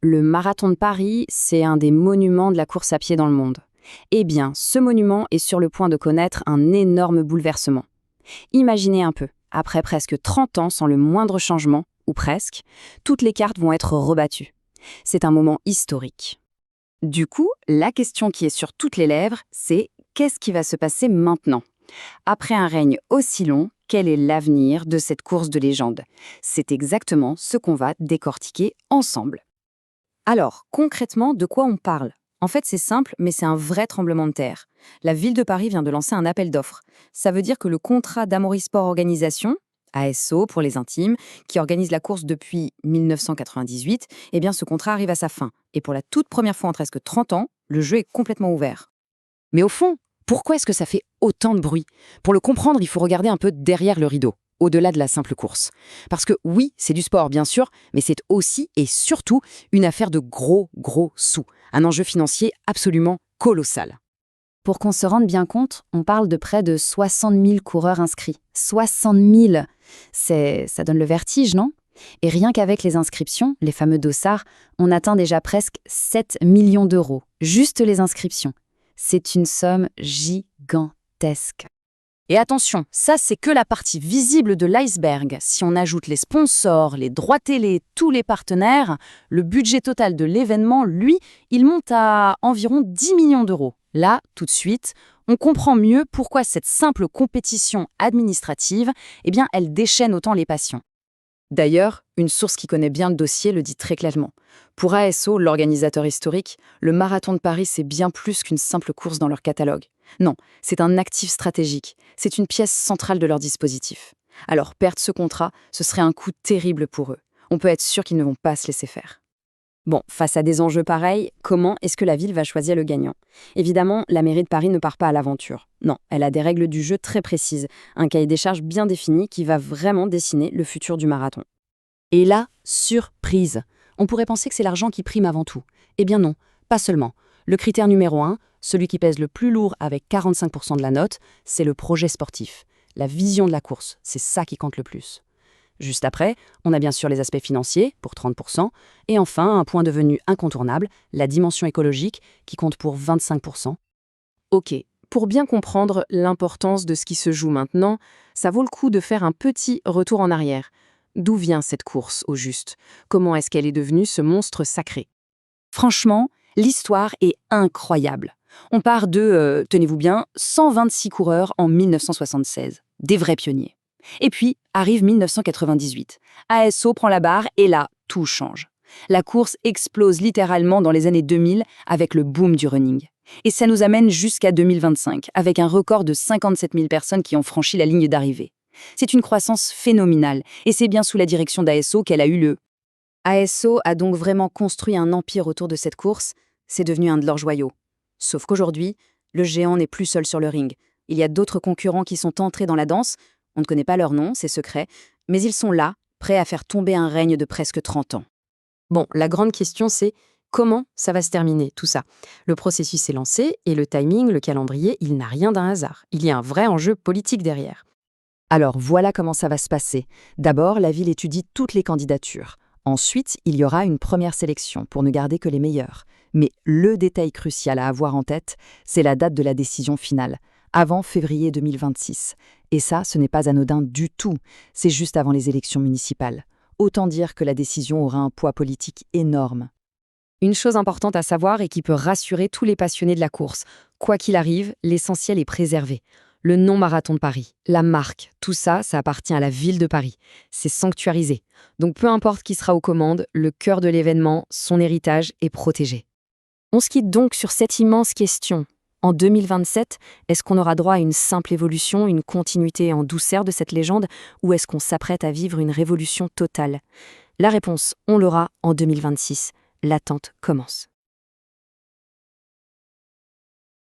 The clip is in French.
Le marathon de Paris, c'est un des monuments de la course à pied dans le monde. Eh bien, ce monument est sur le point de connaître un énorme bouleversement. Imaginez un peu, après presque 30 ans sans le moindre changement, ou presque, toutes les cartes vont être rebattues. C'est un moment historique. Du coup, la question qui est sur toutes les lèvres, c'est qu'est-ce qui va se passer maintenant? Après un règne aussi long, quel est l'avenir de cette course de légende? C'est exactement ce qu'on va décortiquer ensemble. Alors, concrètement, de quoi on parle? En fait, c'est simple, mais c'est un vrai tremblement de terre. La ville de Paris vient de lancer un appel d'offres. Ça veut dire que le contrat d'Amaury Sport Organisation, ASO pour les intimes, qui organise la course depuis 1998, eh bien ce contrat arrive à sa fin. Et pour la toute première fois en presque 30 ans, le jeu est complètement ouvert. Mais au fond, pourquoi est-ce que ça fait autant de bruit? Pour le comprendre, il faut regarder un peu derrière le rideau, au-delà de la simple course. Parce que oui, c'est du sport, bien sûr, mais c'est aussi et surtout une affaire de gros sous. Un enjeu financier absolument colossal. Pour qu'on se rende bien compte, on parle de près de 60 000 coureurs inscrits. 60 000! Ça donne le vertige, non? Et rien qu'avec les inscriptions, les fameux dossards, on atteint déjà presque 7 millions d'euros. Juste les inscriptions. C'est une somme gigantesque. Et attention, ça c'est que la partie visible de l'iceberg. Si on ajoute les sponsors, les droits télé, tous les partenaires, le budget total de l'événement, lui, il monte à environ 10 millions d'euros. Là, tout de suite, on comprend mieux pourquoi cette simple compétition administrative, eh bien, elle déchaîne autant les passions. D'ailleurs, une source qui connaît bien le dossier le dit très clairement. Pour ASO, l'organisateur historique, le marathon de Paris, c'est bien plus qu'une simple course dans leur catalogue. Non, c'est un actif stratégique. C'est une pièce centrale de leur dispositif. Alors, perdre ce contrat, ce serait un coup terrible pour eux. On peut être sûr qu'ils ne vont pas se laisser faire. Bon, face à des enjeux pareils, comment est-ce que la ville va choisir le gagnant? Évidemment, la mairie de Paris ne part pas à l'aventure. Non, elle a des règles du jeu très précises, un cahier des charges bien défini qui va vraiment dessiner le futur du marathon. Et là, surprise! On pourrait penser que c'est l'argent qui prime avant tout. Eh bien non, pas seulement. Le critère numéro 1, celui qui pèse le plus lourd avec 45% de la note, c'est le projet sportif. La vision de la course, c'est ça qui compte le plus. Juste après, on a bien sûr les aspects financiers, pour 30%, et enfin, un point devenu incontournable, la dimension écologique, qui compte pour 25%. Ok, pour bien comprendre l'importance de ce qui se joue maintenant, ça vaut le coup de faire un petit retour en arrière. D'où vient cette course, au juste? Comment est-ce qu'elle est devenue ce monstre sacré? Franchement, l'histoire est incroyable. On part de, tenez-vous bien, 126 coureurs en 1976. Des vrais pionniers. Et puis, arrive 1998. ASO prend la barre et là, tout change. La course explose littéralement dans les années 2000 avec le boom du running. Et ça nous amène jusqu'à 2025, avec un record de 57 000 personnes qui ont franchi la ligne d'arrivée. C'est une croissance phénoménale, et c'est bien sous la direction d'ASO qu'elle a eu lieu. ASO a donc vraiment construit un empire autour de cette course, c'est devenu un de leurs joyaux. Sauf qu'aujourd'hui, le géant n'est plus seul sur le ring. Il y a d'autres concurrents qui sont entrés dans la danse. On ne connaît pas leur nom, c'est secret, mais ils sont là, prêts à faire tomber un règne de presque 30 ans. Bon, la grande question c'est comment ça va se terminer, tout ça? Le processus est lancé et le timing, le calendrier, il n'a rien d'un hasard. Il y a un vrai enjeu politique derrière. Alors voilà comment ça va se passer. D'abord, la ville étudie toutes les candidatures. Ensuite, il y aura une première sélection pour ne garder que les meilleurs. Mais le détail crucial à avoir en tête, c'est la date de la décision finale, avant février 2026. Et ça, ce n'est pas anodin du tout, c'est juste avant les élections municipales. Autant dire que la décision aura un poids politique énorme. Une chose importante à savoir et qui peut rassurer tous les passionnés de la course, quoi qu'il arrive, l'essentiel est préservé. Le nom marathon de Paris, la marque, tout ça, ça appartient à la ville de Paris. C'est sanctuarisé. Donc peu importe qui sera aux commandes, le cœur de l'événement, son héritage est protégé. On se quitte donc sur cette immense question. En 2027, est-ce qu'on aura droit à une simple évolution, une continuité en douceur de cette légende, ou est-ce qu'on s'apprête à vivre une révolution totale? La réponse, on l'aura en 2026. L'attente commence.